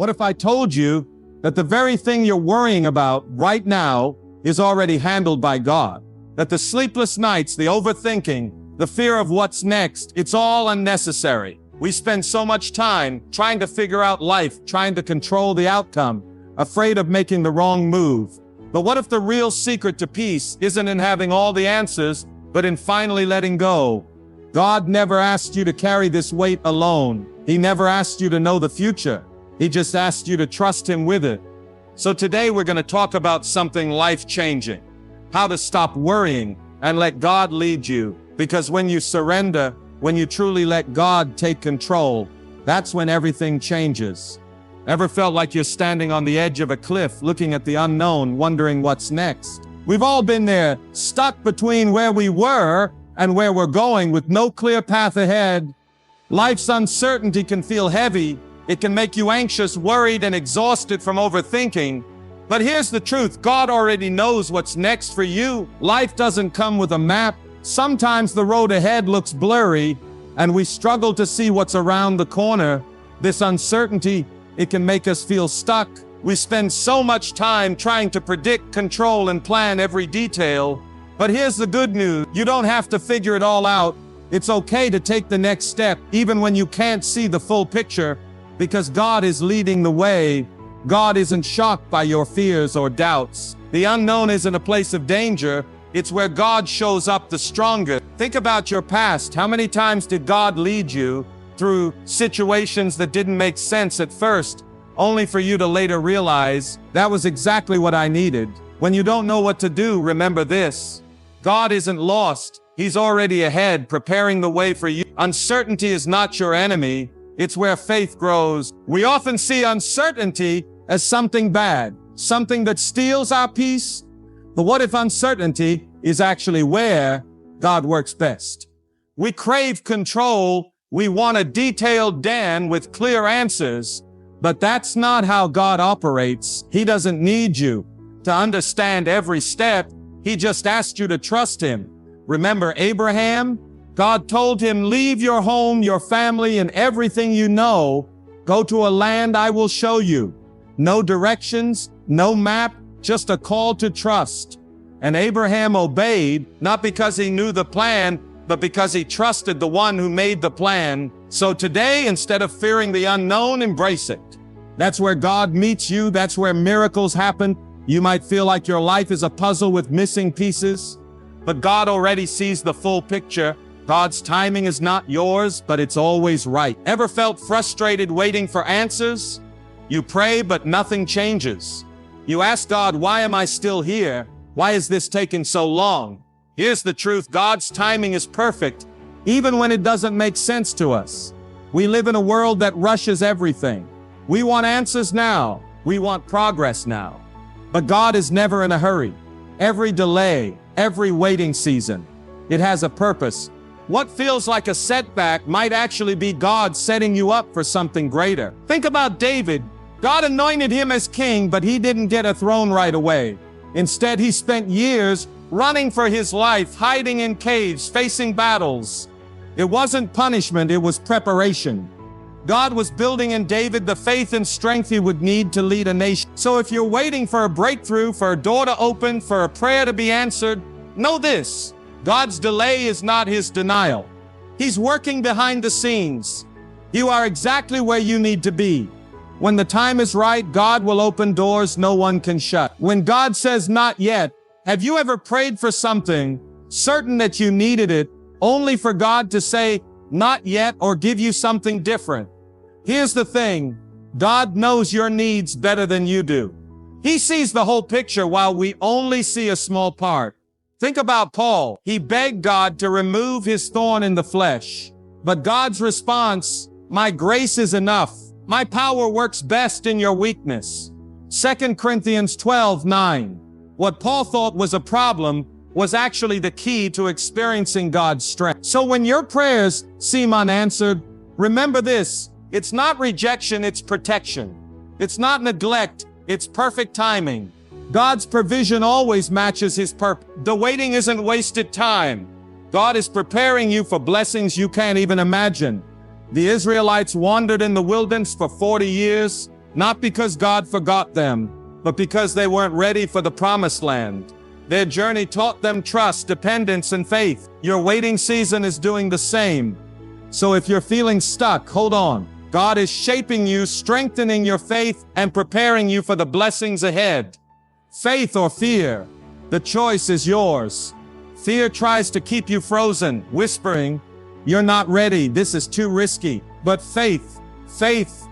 What if I told you that the very thing you're worrying about right now is already handled by God? That the sleepless nights, the overthinking, the fear of what's next, it's all unnecessary. We spend so much time trying to figure out life, trying to control the outcome, afraid of making the wrong move. But what if the real secret to peace isn't in having all the answers, but in finally letting go? God never asked you to carry this weight alone. He never asked you to know the future. He just asked you to trust Him with it. So today we're going to talk about something life-changing. How to stop worrying and let God lead you. Because when you surrender, when you truly let God take control, that's when everything changes. Ever felt like you're standing on the edge of a cliff, looking at the unknown, wondering what's next? We've all been there, stuck between where we were and where we're going with no clear path ahead. Life's uncertainty can feel heavy. It can make you anxious, worried, and exhausted from overthinking. But here's the truth. God already knows what's next for you. Life doesn't come with a map. Sometimes the road ahead looks blurry, and we struggle to see what's around the corner. This uncertainty, it can make us feel stuck. We spend so much time trying to predict, control, and plan every detail. But here's the good news. You don't have to figure it all out. It's okay to take the next step, even when you can't see the full picture, because God is leading the way. God isn't shocked by your fears or doubts. The unknown isn't a place of danger. It's where God shows up the strongest. Think about your past. How many times did God lead you through situations that didn't make sense at first, only for you to later realize, that was exactly what I needed? When you don't know what to do, remember this. God isn't lost. He's already ahead, preparing the way for you. Uncertainty is not your enemy. It's where faith grows. We often see uncertainty as something bad, something that steals our peace. But what if uncertainty is actually where God works best? We crave control. We want a detailed Dan with clear answers. But that's not how God operates. He doesn't need you to understand every step. He just asked you to trust Him. Remember Abraham? God told him, leave your home, your family, and everything you know. Go to a land I will show you. No directions, no map, just a call to trust. And Abraham obeyed, not because he knew the plan, but because he trusted the one who made the plan. So today, instead of fearing the unknown, embrace it. That's where God meets you. That's where miracles happen. You might feel like your life is a puzzle with missing pieces, but God already sees the full picture. God's timing is not yours, but it's always right. Ever felt frustrated waiting for answers? You pray, but nothing changes. You ask God, why am I still here? Why is this taking so long? Here's the truth. God's timing is perfect, even when it doesn't make sense to us. We live in a world that rushes everything. We want answers now. We want progress now. But God is never in a hurry. Every delay, every waiting season, it has a purpose. What feels like a setback might actually be God setting you up for something greater. Think about David. God anointed him as king, but he didn't get a throne right away. Instead, he spent years running for his life, hiding in caves, facing battles. It wasn't punishment, it was preparation. God was building in David the faith and strength he would need to lead a nation. So if you're waiting for a breakthrough, for a door to open, for a prayer to be answered, know this. God's delay is not His denial. He's working behind the scenes. You are exactly where you need to be. When the time is right, God will open doors no one can shut. When God says not yet, have you ever prayed for something, certain that you needed it, only for God to say not yet or give you something different? Here's the thing. God knows your needs better than you do. He sees the whole picture while we only see a small part. Think about Paul. He begged God to remove his thorn in the flesh. But God's response, my grace is enough. My power works best in your weakness. 2 Corinthians 12:9. What Paul thought was a problem was actually the key to experiencing God's strength. So when your prayers seem unanswered, remember this. It's not rejection, it's protection. It's not neglect, it's perfect timing. God's provision always matches His purpose. The waiting isn't wasted time. God is preparing you for blessings you can't even imagine. The Israelites wandered in the wilderness for 40 years. Not because God forgot them, but because they weren't ready for the promised land. Their journey taught them trust, dependence, and faith. Your waiting season is doing the same. So if you're feeling stuck, hold on. God is shaping you, strengthening your faith, and preparing you for the blessings ahead. Faith or fear, the choice is yours. Fear tries to keep you frozen, whispering, "You're not ready, this is too risky." But faith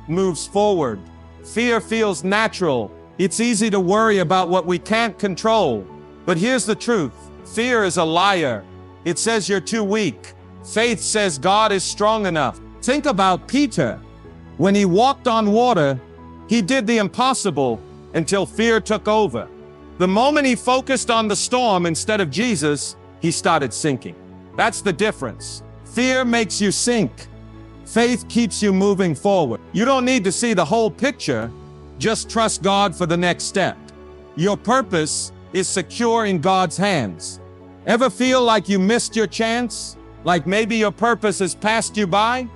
moves forward. Fear feels natural. It's easy to worry about what we can't control. But here's the truth. Fear is a liar. It says you're too weak. Faith says God is strong enough. Think about Peter. When he walked on water, he did the impossible until fear took over. The moment he focused on the storm instead of Jesus, he started sinking. That's the difference. Fear makes you sink. Faith keeps you moving forward. You don't need to see the whole picture. Just trust God for the next step. Your purpose is secure in God's hands. Ever feel like you missed your chance? Like maybe your purpose has passed you by?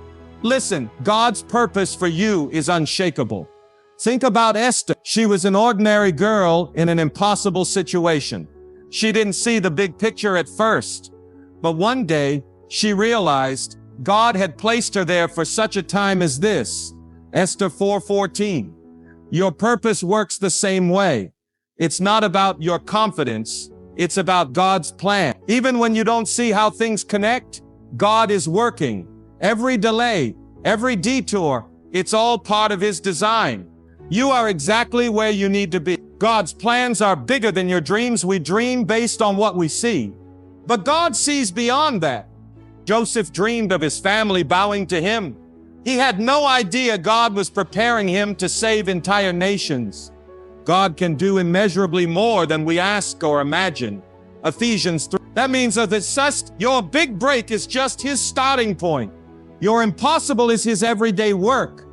Listen, God's purpose for you is unshakable. Think about Esther. She was an ordinary girl in an impossible situation. She didn't see the big picture at first. But one day, she realized God had placed her there for such a time as this. Esther 4:14. Your purpose works the same way. It's not about your confidence. It's about God's plan. Even when you don't see how things connect, God is working. Every delay, every detour, it's all part of His design. You are exactly where you need to be. God's plans are bigger than your dreams. We dream based on what we see. But God sees beyond that. Joseph dreamed of his family bowing to him. He had no idea God was preparing him to save entire nations. God can do immeasurably more than we ask or imagine. Ephesians 3. That means that it's just your big break is just His starting point. Your impossible is His everyday work.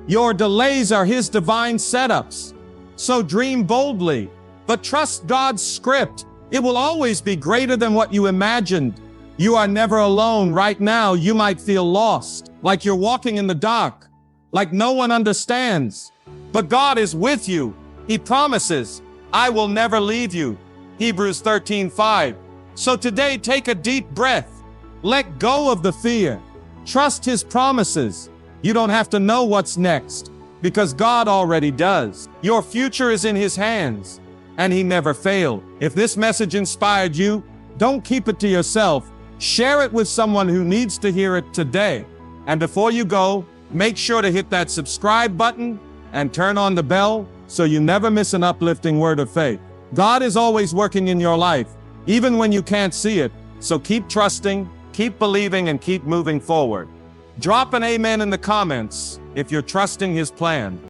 Your delays are His divine setups. So dream boldly, but trust God's script. It will always be greater than what you imagined. You are never alone. Right now, you might feel lost, like you're walking in the dark, like no one understands. But God is with you. He promises, "I will never leave you." Hebrews 13:5. So today, take a deep breath. Let go of the fear. Trust His promises. You don't have to know what's next, because God already does. Your future is in His hands, and He never failed. If this message inspired you, don't keep it to yourself. Share it with someone who needs to hear it today. And before you go, make sure to hit that subscribe button and turn on the bell so you never miss an uplifting word of faith. God is always working in your life, even when you can't see it. So keep trusting, keep believing, and keep moving forward. Drop an amen in the comments if you're trusting His plan.